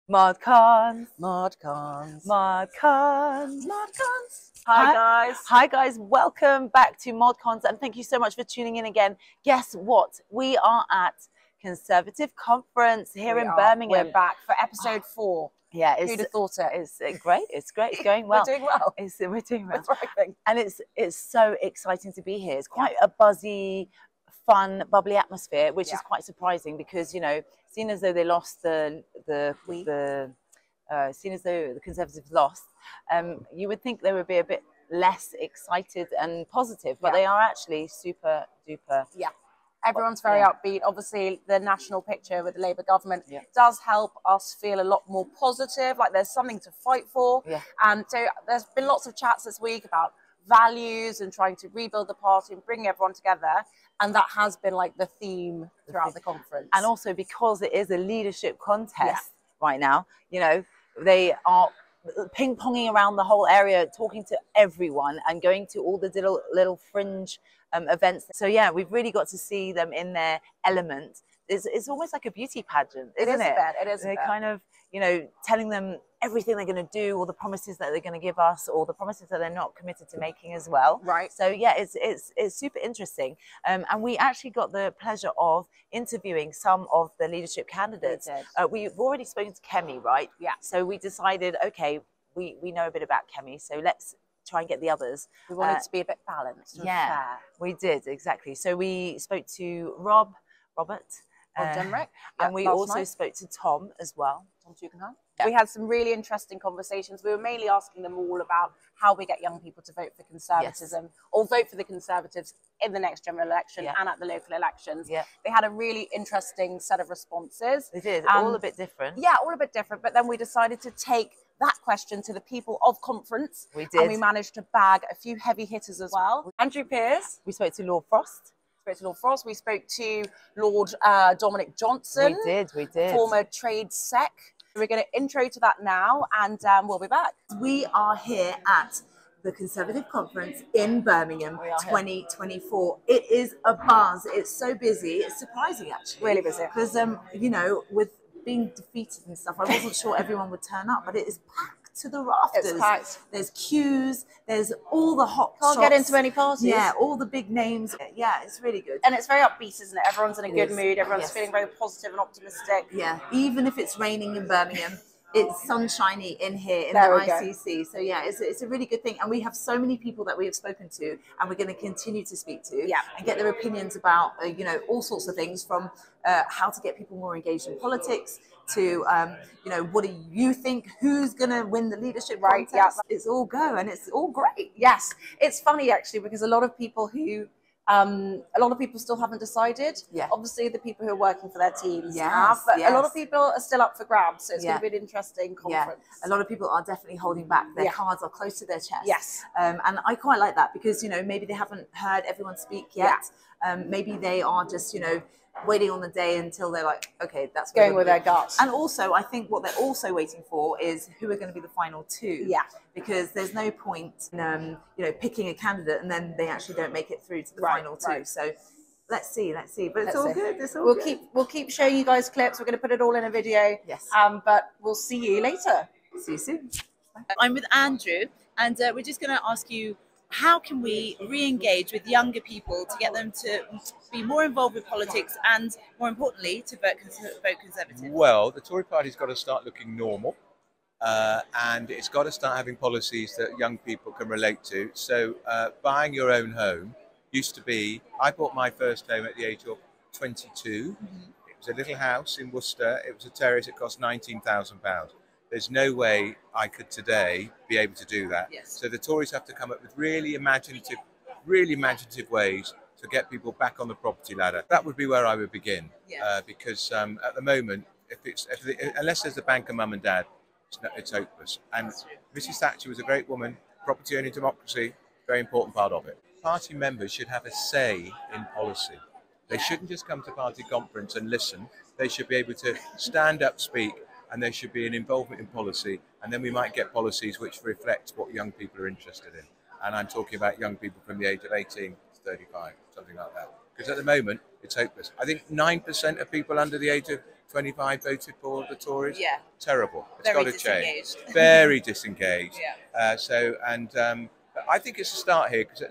Mod cons. Mod cons. Mod cons. Mod cons. Hi guys. Hi guys, welcome back to Mod Cons and thank you so much for tuning in again. Guess what? We are at Conservative Conference here in Birmingham. We're back for episode 4. Yeah, who'd have thought it? It's great. It's great. It's going well. We're doing well. We're doing well. We're thriving. And it's so exciting to be here. It's quite a buzzy, fun, bubbly atmosphere, which is quite surprising because, you know, seeing as though they lost seeing as though the Conservatives lost, you would think they would be a bit less excited and positive, but they are actually super duper. Yeah. Everyone's very upbeat. Obviously, the national picture with the Labour government does help us feel a lot more positive, like there's something to fight for. Yeah. And so there's been lots of chats this week about values and trying to rebuild the party and bring everyone together. And that has been like the theme throughout the conference. And also because it is a leadership contest right now, you know, they are ping-ponging around the whole area, talking to everyone and going to all the little fringe events. So yeah, we've really got to see them in their element. It's almost like a beauty pageant, isn't it? It is. They're kind of, you know, telling them everything they're going to do, or the promises that they're going to give us, or the promises that they're not committed to making as well. Right. So yeah, it's super interesting. And we actually got the pleasure of interviewing some of the leadership candidates. We've already spoken to Kemi, right? Yeah. So we decided, okay, we know a bit about Kemi, so let's try and get the others. We wanted to be a bit balanced and fair. We did, exactly. So we spoke to Robert, Jenrick, and we also spoke to Tom as well. Tom Tugendhat. We had some really interesting conversations. We were mainly asking them all about how we get young people to vote for conservatism or vote for the Conservatives in the next general election and at the local elections. They had a really interesting set of responses. They did, all a bit different. Yeah, all a bit different. But then we decided to take that question to the people of conference. We did. And we managed to bag a few heavy hitters as well. Andrew Pearce. We spoke to Lord Frost. We spoke to Lord Dominic Johnson. We did. Former Trade Sec. We're going to intro to that now and we'll be back. We are here at the Conservative Conference in Birmingham 2024. It is a buzz. It's so busy. It's surprising, actually. Really busy. Because, you know, with being defeated and stuff, I wasn't sure everyone would turn up, but it is packed to the rafters. It's packed. There's queues. There's all the hot shots. Can't get into any parties. Yeah, all the big names. Yeah, it's really good. And it's very upbeat, isn't it? Everyone's in a good mood. Everyone's feeling very positive and optimistic. Yeah, even if it's raining in Birmingham, it's sunshiny in here in the ICC. So yeah, it's a really good thing. And we have so many people that we have spoken to and we're going to continue to speak to and get their opinions about, you know, all sorts of things from how to get people more engaged in politics to, you know, what do you think? Who's going to win the leadership contest? Yeah. It's all go and it's all great. Yes. It's funny, actually, because a lot of people still haven't decided. Yeah. Obviously, the people who are working for their teams have, but a lot of people are still up for grabs. So it's going to be an interesting conference. Yeah. A lot of people are definitely holding back. Their cards are close to their chest. Yes. And I quite like that because, you know, maybe they haven't heard everyone speak yet. Maybe they are just, you know, waiting on the day until they're like, okay, that's going with their guts. And also, I think what they're also waiting for is who are going to be the final two. Yeah. Because there's no point in, you know, picking a candidate and then they actually don't make it through to the final two. So let's see. But it's all good. It's all good. We'll keep showing you guys clips. We're going to put it all in a video. Yes. But we'll see you later. See you soon. I'm with Andrew, and we're just going to ask you, how can we re-engage with younger people to get them to be more involved with politics and, more importantly, to vote Conservative? Well, the Tory party's got to start looking normal and it's got to start having policies that young people can relate to. So buying your own home used to be, I bought my first home at the age of 22. It was a little house in Worcester. It was a terrace. It cost £19,000. There's no way I could today be able to do that. Yes. So the Tories have to come up with really imaginative ways to get people back on the property ladder. That would be where I would begin. Because at the moment, unless there's the bank of mum and dad, it's hopeless. And Mrs. Thatcher was a great woman. Property owning democracy, very important part of it. Party members should have a say in policy. They shouldn't just come to party conference and listen. They should be able to stand up, speak, and there should be an involvement in policy, and then we might get policies which reflect what young people are interested in. And I'm talking about young people from the age of 18 to 35, something like that. Because at the moment, it's hopeless. I think 9% of people under the age of 25 voted for the Tories. Yeah. Terrible. It's Very got to change. disengaged. Very disengaged. Yeah. I think it's a start here because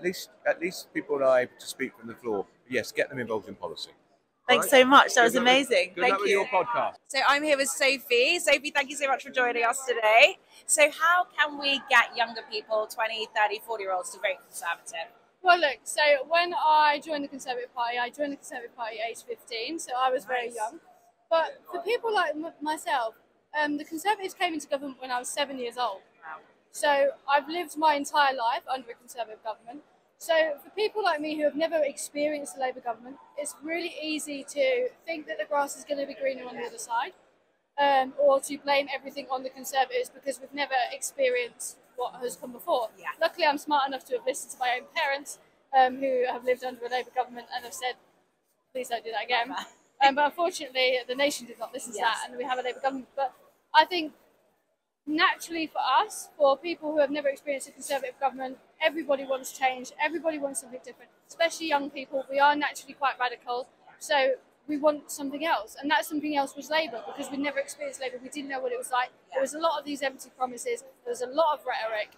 at least people are able to speak from the floor. Yes, get them involved in policy. Thanks so much. That was amazing. Good luck with your podcast. So I'm here with Sophie. Sophie, thank you so much for joining us today. So how can we get younger people, 20, 30, 40-year-olds to vote Conservative? Well, look, so when I joined the Conservative Party, I joined the Conservative Party at age 15, so I was very young. But for people like myself, the Conservatives came into government when I was 7 years old. So I've lived my entire life under a Conservative government. So for people like me who have never experienced a Labour government, it's really easy to think that the grass is going to be greener on the other side, or to blame everything on the Conservatives because we've never experienced what has come before. Yeah. Luckily, I'm smart enough to have listened to my own parents who have lived under a Labour government and have said, please don't do that again. But unfortunately, the nation did not listen to that, and we have a Labour government. But I think naturally for us, for people who have never experienced a Conservative government, everybody wants change, everybody wants something different, especially young people. We are naturally quite radical, so we want something else, and that something else was Labour, because we never experienced Labour. We didn't know what it was like. There was a lot of these empty promises, there was a lot of rhetoric,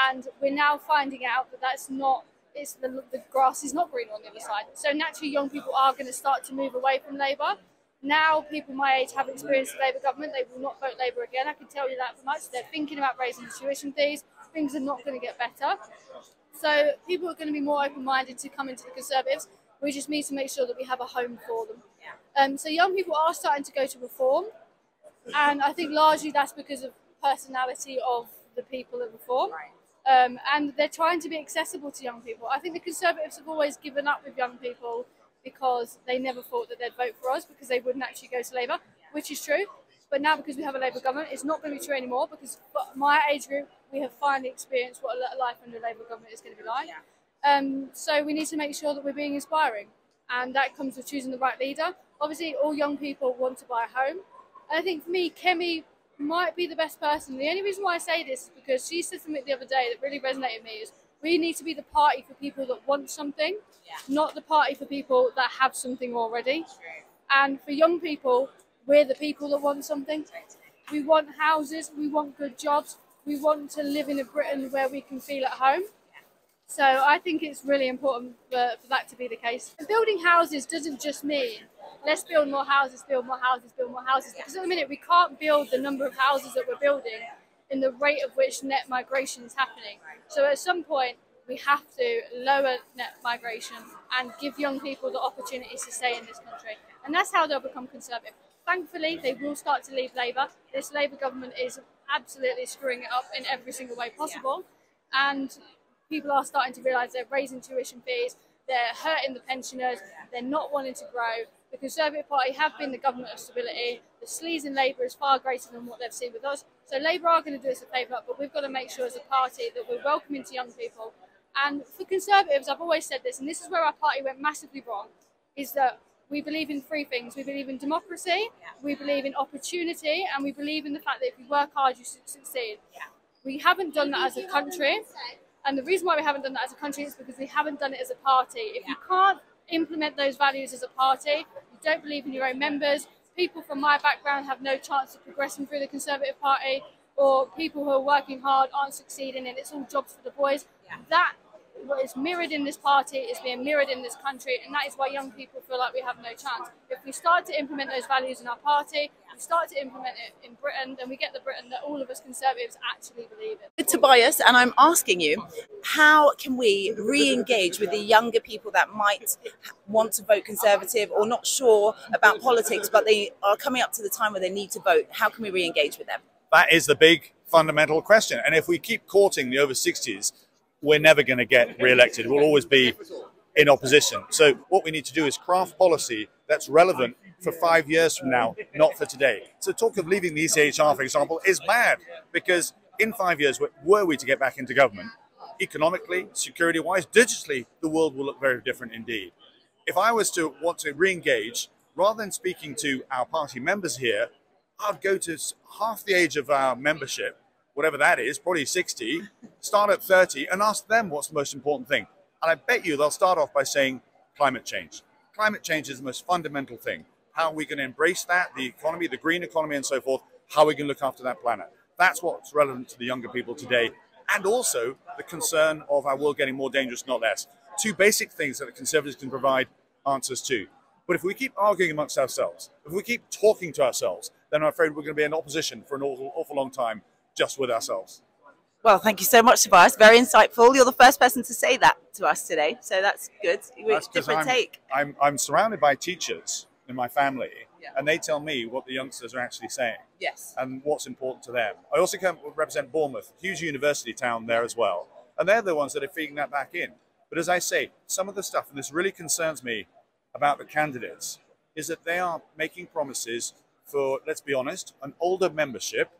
and we're now finding out that that's not, the grass is not green on the other side. So naturally young people are going to start to move away from Labour. Now people my age have experienced the Labour government, they will not vote Labour again, I can tell you that for much. They're thinking about raising the tuition fees, things are not going to get better. So people are going to be more open-minded to come into the Conservatives. We just need to make sure that we have a home for them. So young people are starting to go to Reform, and I think largely that's because of personality of the people at Reform. And they're trying to be accessible to young people. I think the Conservatives have always given up with young people because they never thought that they'd vote for us because they wouldn't actually go to Labour, which is true. But now because we have a Labour government, it's not going to be true anymore, because for my age group, we have finally experienced what a life under a Labour government is going to be like. So we need to make sure that we're being inspiring, and that comes with choosing the right leader. Obviously, all young people want to buy a home. And I think for me, Kemi might be the best person. The only reason why I say this is because she said something the other day that really resonated with me, is we need to be the party for people that want something, not the party for people that have something already. And for young people, we're the people that want something. We want houses, we want good jobs, we want to live in a Britain where we can feel at home. So I think it's really important for that to be the case. And building houses doesn't just mean let's build more houses, build more houses, build more houses. Because at the minute we can't build the number of houses that we're building in the rate of which net migration is happening. So at some point we have to lower net migration and give young people the opportunities to stay in this country. And that's how they'll become Conservative. Thankfully, they will start to leave Labour. This Labour government is absolutely screwing it up in every single way possible. And people are starting to realise they're raising tuition fees, they're hurting the pensioners, they're not wanting to grow. The Conservative Party have been the government of stability. The sleaze in Labour is far greater than what they've seen with us. So Labour are going to do us a favour, but we've got to make sure as a party that we're welcoming to young people. And for Conservatives, I've always said this, and this is where our party went massively wrong, is that we believe in three things. We believe in democracy, we believe in opportunity, and we believe in the fact that if you work hard, you succeed. We haven't done that as a country, and the reason why we haven't done that as a country is because we haven't done it as a party. If you can't implement those values as a party, you don't believe in your own members, people from my background have no chance of progressing through the Conservative Party, or people who are working hard aren't succeeding and it's all jobs for the boys. That what is mirrored in this party is being mirrored in this country, and that is why young people feel like we have no chance. If we start to implement those values in our party, we start to implement it in Britain, then we get the Britain that all of us Conservatives actually believe in. Tobias, and I'm asking you, how can we re-engage with the younger people that might want to vote Conservative or not sure about politics, but they are coming up to the time where they need to vote? How can we re-engage with them? That is the big fundamental question. And if we keep courting the over 60s, we're never going to get re-elected. We'll always be in opposition. So what we need to do is craft policy that's relevant for 5 years from now, not for today. So talk of leaving the ECHR, for example, is bad, because in 5 years, were we to get back into government, economically, security-wise, digitally, the world will look very different indeed. If I was to want to re-engage, rather than speaking to our party members here, I'd go to half the age of our membership, whatever that is, probably 60, start at 30 and ask them what's the most important thing. And I bet you they'll start off by saying climate change. Climate change is the most fundamental thing. How are we going to embrace that, the economy, the green economy and so forth? How are we going to look after that planet? That's what's relevant to the younger people today. And also the concern of our world getting more dangerous, not less. Two basic things that the Conservatives can provide answers to. But if we keep arguing amongst ourselves, if we keep talking to ourselves, then I'm afraid we're going to be in opposition for an awful long time just with ourselves. Well, thank you so much, Tobias. Very insightful. You're the first person to say that to us today, so that's good. That's different take. I'm surrounded by teachers in my family, and they tell me what the youngsters are actually saying. Yes. And what's important to them. I also represent Bournemouth, huge university town there as well, and they're the ones that are feeding that back in. But as I say, some of the stuff, and this really concerns me about the candidates, is that they are making promises for, let's be honest, an older membership.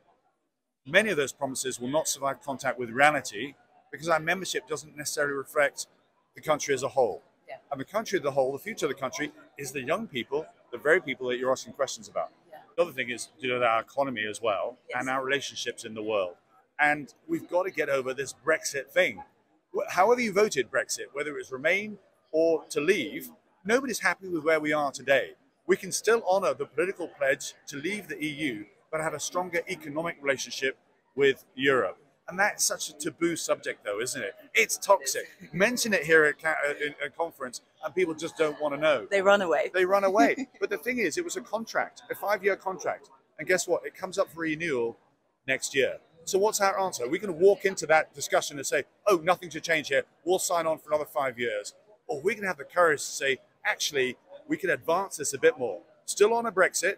Many of those promises will not survive contact with reality because our membership doesn't necessarily reflect the country as a whole. Yeah. And the country as a whole, the future of the country, is the young people, the very people that you're asking questions about. Yeah. The other thing is to do with our economy as well, yes, and our relationships in the world. And we've got to get over this Brexit thing. However you voted Brexit, whether it was Remain or to leave, nobody's happy with where we are today. We can still honour the political pledge to leave the EU, but have a stronger economic relationship with Europe. And that's such a taboo subject, though, isn't it? It's toxic. Mention it here at a conference, and people just don't want to know. They run away. They run away. But the thing is, it was a contract, a 5-year contract. And guess what? It comes up for renewal next year. So what's our answer? Are we going to walk into that discussion and say, oh, nothing to change here, we'll sign on for another 5 years? Or we're going to have the courage to say, actually, we can advance this a bit more. Still on a Brexit,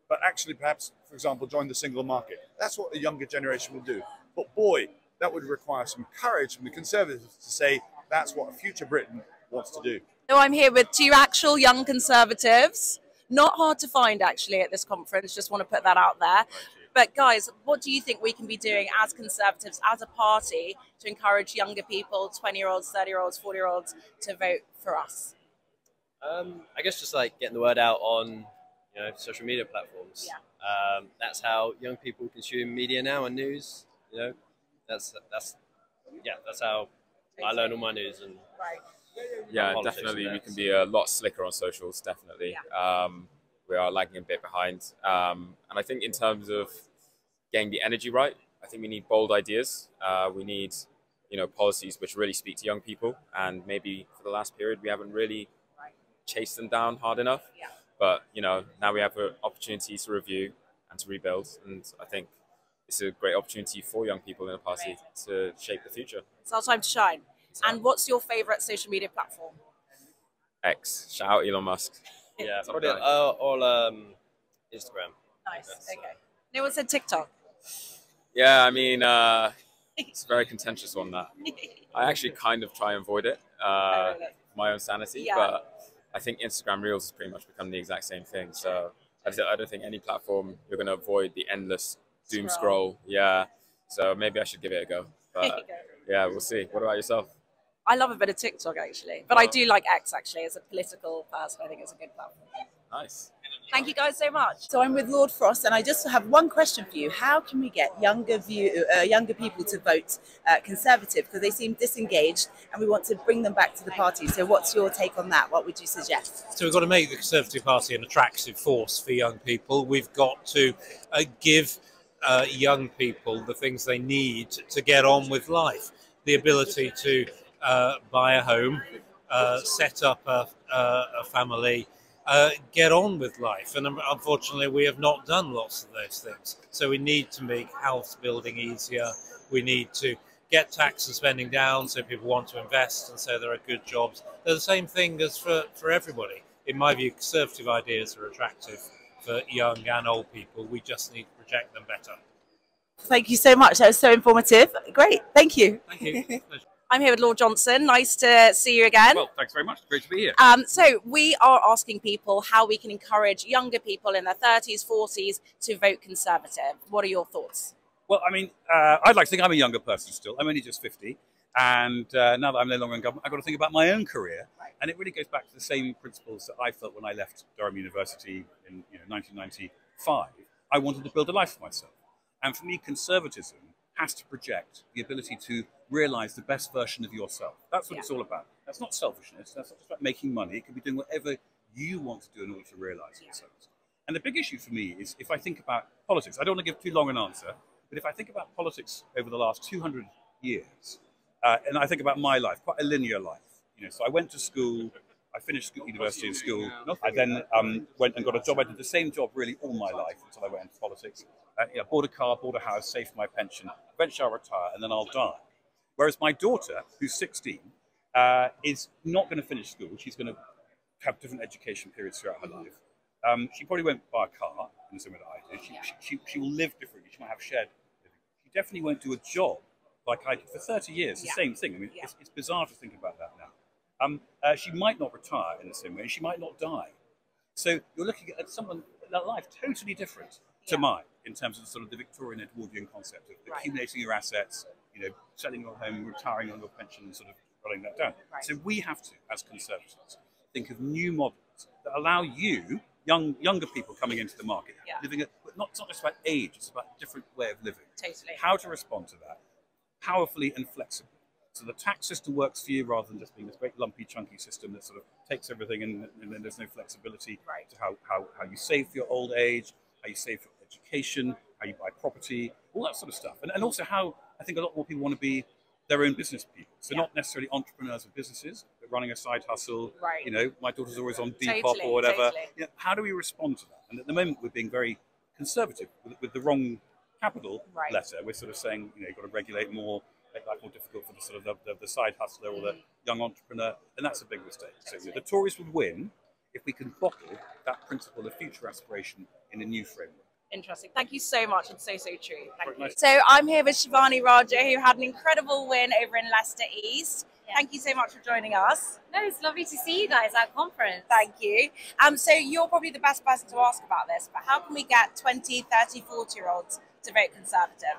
but actually perhaps, for example, join the single market. That's what the younger generation will do. But boy, that would require some courage from the Conservatives to say that's what a future Britain wants to do. So I'm here with two actual young Conservatives. Not hard to find, actually, at this conference. Just want to put that out there. But guys, what do you think we can be doing as Conservatives, as a party, to encourage younger people, 20-year-olds, 30-year-olds, 40-year-olds, to vote for us? I guess just like getting the word out on social media platforms. Yeah. That's how young people consume media now and news. That's how I learn all my news and. Right. Yeah, definitely. We can be a lot slicker on socials. Definitely. Yeah. We are lagging a bit behind, and I think in terms of getting the energy right, I think we need bold ideas. We need, policies which really speak to young people, and maybe for the last period we haven't really chased them down hard enough. Yeah. But now we have an opportunity to review and to rebuild, and I think it's a great opportunity for young people in the party to shape the future. It's our time to shine. And what's your favourite social media platform? X. Shout out Elon Musk. Yeah, probably all Instagram. Nice. Okay. No one said TikTok. Yeah, I mean, it's a very contentious one, that. I actually kind of try and avoid it for my own sanity, but I think Instagram Reels has pretty much become the exact same thing. So I don't think any platform you're going to avoid the endless doom scroll. Yeah, so maybe I should give it a go. But yeah, we'll see. What about yourself? I love a bit of TikTok, actually. But I do like X, actually. As a political person, I think it's a good platform. Nice. Thank you guys so much. So I'm with Lord Frost, and I just have one question for you. How can we get younger people to vote Conservative? Because they seem disengaged, and we want to bring them back to the party. So what's your take on that? What would you suggest? So we've got to make the Conservative Party an attractive force for young people. We've got to give young people the things they need to get on with life. The ability to buy a home, set up a family, get on with life. And unfortunately, we have not done lots of those things. So we need to make house building easier. We need to get tax and spending down so people want to invest and so there are good jobs. They're the same thing as for everybody. In my view, Conservative ideas are attractive for young and old people. We just need to project them better. Thank you so much. That was so informative. Great. Thank you. Thank you. I'm here with Lord Johnson. Nice to see you again. Well, thanks very much. Great to be here. So we are asking people how we can encourage younger people in their 30s, 40s to vote Conservative. What are your thoughts? Well, I mean, I'd like to think I'm a younger person still. I'm only just 50. And now that I'm no longer in government, I've got to think about my own career. And it really goes back to the same principles that I felt when I left Durham University in 1995. I wanted to build a life for myself. And for me, conservatism has to project the ability to realise the best version of yourself. That's what it's all about. That's not selfishness. That's not just about making money. It can be doing whatever you want to do in order to realise yourselves. And the big issue for me is if I think about politics, I don't want to give too long an answer, but if I think about politics over the last 200 years, and I think about my life, quite a linear life. So I went to school, I finished university and school. I then went and got a job. I did the same job really all my life until I went into politics. Bought a car, bought a house, saved for my pension. Eventually I'll retire and then I'll die. Whereas my daughter, who's 16, is not going to finish school. She's going to have different education periods throughout her life. She probably won't buy a car in the same way that I did. She will live differently. She might have shared living. She definitely won't do a job like I did for 30 years. The same thing. I mean, it's bizarre to think about that now. She might not retire in the same way, and she might not die. So you're looking at someone, that life totally different to mine in terms of the sort of the Victorian Edwardian concept of accumulating your assets, selling your home, retiring on your pension, and sort of rolling that down. So we have to, as Conservatives, think of new models that allow you, younger people coming into the market, living but it's not just about age, it's about a different way of living. Totally. How to respond to that powerfully and flexibly. So the tax system works for you rather than just being this great lumpy, chunky system that sort of takes everything and then there's no flexibility to how you save for your old age, how you save for education, how you buy property, all that sort of stuff. And also how I think a lot more people want to be their own business people. So not necessarily entrepreneurs of businesses, but running a side hustle. My daughter's always on Depop or whatever. How do we respond to that? And at the moment we're being very conservative with the wrong capital letter. We're sort of saying, you've got to regulate more, make life more difficult for the sort of the side hustler or the young entrepreneur, and that's a big mistake. So the Tories would win if we can bottle that principle of future aspiration in a new framework. Interesting. Thank you so much, and so true. Thank you. So I'm here with Shivani Roger, who had an incredible win over in Leicester East. Thank you so much for joining us. No, it's lovely to see you guys at conference. Thank you. So you're probably the best person to ask about this, but how can we get 20, 30, 40-year-olds to vote Conservative?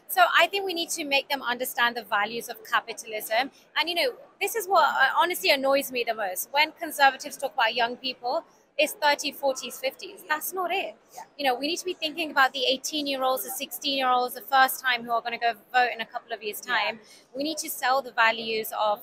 So I think we need to make them understand the values of capitalism. And, this is what honestly annoys me the most. When Conservatives talk about young people, it's 30s, 40s, 50s. That's not it. We need to be thinking about the 18-year-olds, the 16-year-olds, the first time who are going to go vote in a couple of years' time. We need to sell the values of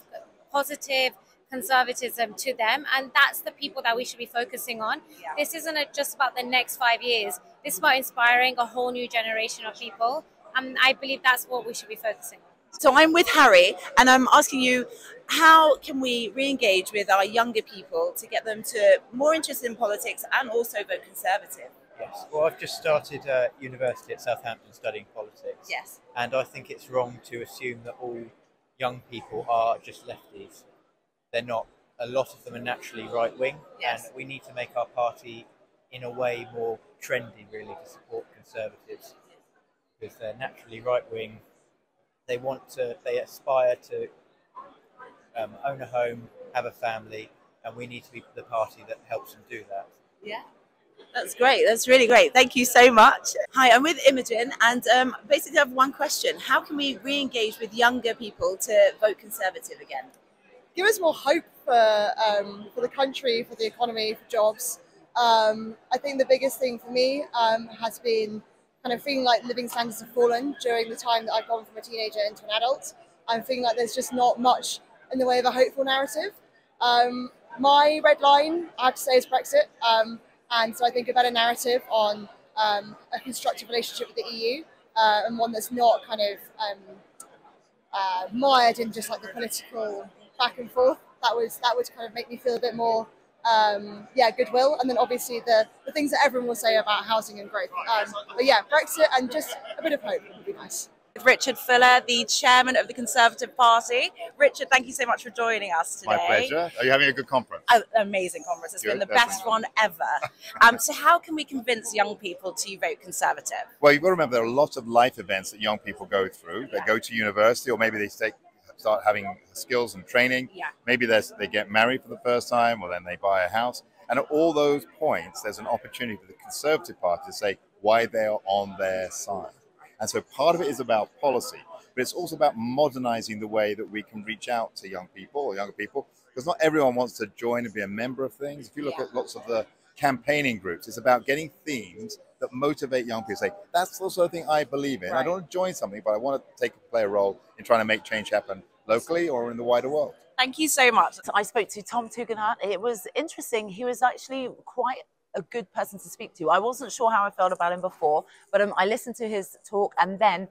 positive conservatism to them, and that's the people that we should be focusing on. This isn't just about the next 5 years. This is about inspiring a whole new generation of people, and I believe that's what we should be focusing on. So I'm with Harry, and I'm asking you, how can we re-engage with our younger people to get them to more interested in politics and also vote Conservative? Yes, well, I've just started university at Southampton studying politics. Yes. And I think it's wrong to assume that all young people are just lefties. They're not. A lot of them are naturally right-wing, and we need to make our party in a way more trendy, really, to support Conservatives. Because they're naturally right-wing. They aspire to own a home, have a family, and we need to be the party that helps them do that. Yeah, that's great. That's really great. Thank you so much. Hi, I'm with Imogen, and basically I have one question. How can we re-engage with younger people to vote Conservative again? Give us more hope for the country, for the economy, for jobs. I think the biggest thing for me has been kind of feeling like living standards have fallen during the time that I've gone from a teenager into an adult. I'm feeling like there's just not much in the way of a hopeful narrative. My red line, I have to say, is Brexit. And so I think a better narrative on a constructive relationship with the EU and one that's not kind of mired in just like the political back and forth. That would kind of make me feel a bit more goodwill, and then obviously the things that everyone will say about housing and growth. But yeah, Brexit and just a bit of hope would be nice. Richard Fuller, the chairman of the Conservative Party. Richard, thank you so much for joining us today. My pleasure. Are you having a good conference? Amazing conference. It's been the best one ever. So how can we convince young people to vote Conservative? Well, you've got to remember there are lots of life events that young people go through. They go to university, or maybe they start having skills and training. Maybe they get married for the first time, or then they buy a house. And at all those points, there's an opportunity for the Conservative Party to say why they are on their side. And so part of it is about policy, but it's also about modernizing the way that we can reach out to young people or younger people, because not everyone wants to join and be a member of things. If you look at lots of the campaigning groups, it's about getting themes that motivate young people. Say, that's also a thing I believe in. I don't want to join something, but I want to play a role in trying to make change happen locally or in the wider world. Thank you so much. I spoke to Tom Tugendhat. It was interesting. He was actually quite a good person to speak to. I wasn't sure how I felt about him before, but I listened to his talk and then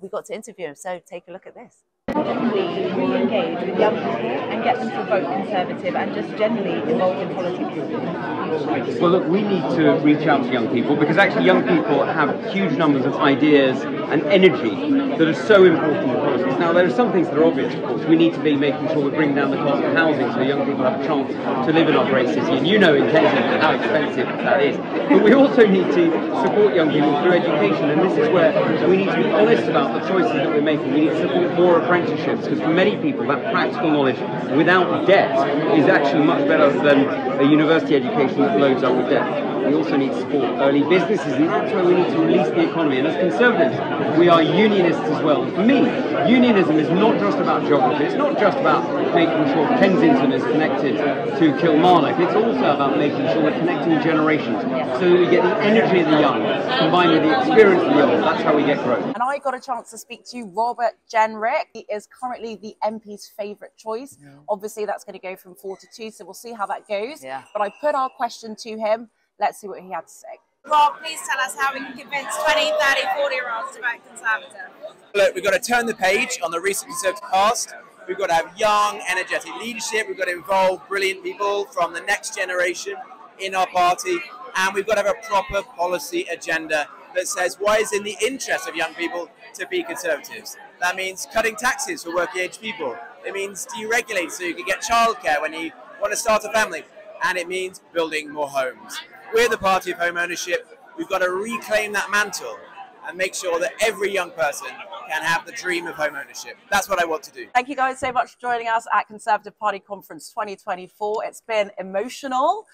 we got to interview him. So take a look at this. How can we re-engage with young people and get them to vote Conservative and just generally involved in politics? Well, look, we need to reach out to young people because actually young people have huge numbers of ideas and energy that are so important to politics. Now, there are some things that are obvious, of course. We need to be making sure we bring down the cost of housing so young people have a chance to live in our great city. And you know in Kensington how expensive that is. But we also need to support young people through education, and this is where we need to be honest about the choices that we're making. We need to support more apprenticeships because for many people that practical knowledge without debt is actually much better than a university education that loads up with debt. We also need to support early businesses, and that's where we need to release the economy. And as Conservatives, we are unionists as well. And for me, unionism is not just about geography. It's not just about making sure Kensington is connected to Kilmarnock. It's also about making sure we're connecting generations so that we get the energy of the young combined with the experience of the old. That's how we get growth. And I got a chance to speak to Robert Jenrick. He is currently the MP's favourite choice. Obviously, that's going to go from 4 to 2, so we'll see how that goes. But I put our question to him. Let's see what he had to say. Rob, please tell us how we can convince 20, 30, 40-year-olds to vote Conservative. Look, we've got to turn the page on the recent Conservative past. We've got to have young, energetic leadership. We've got to involve brilliant people from the next generation in our party. And we've got to have a proper policy agenda that says what is in the interest of young people to be Conservatives. That means cutting taxes for working age people. It means deregulating so you can get childcare when you want to start a family. And it means building more homes. We're the party of home ownership. We've got to reclaim that mantle and make sure that every young person can have the dream of home ownership. That's what I want to do. Thank you guys so much for joining us at Conservative Party Conference 2024. It's been emotional,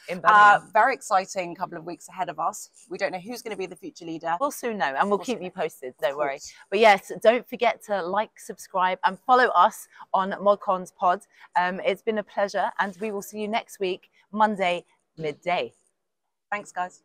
very exciting couple of weeks ahead of us. We don't know who's going to be the future leader. We'll soon know, and we'll keep you posted, don't worry. But yes, don't forget to like, subscribe and follow us on ModCon's Pod. It's been a pleasure, and we will see you next week, Monday, midday. Thanks, guys.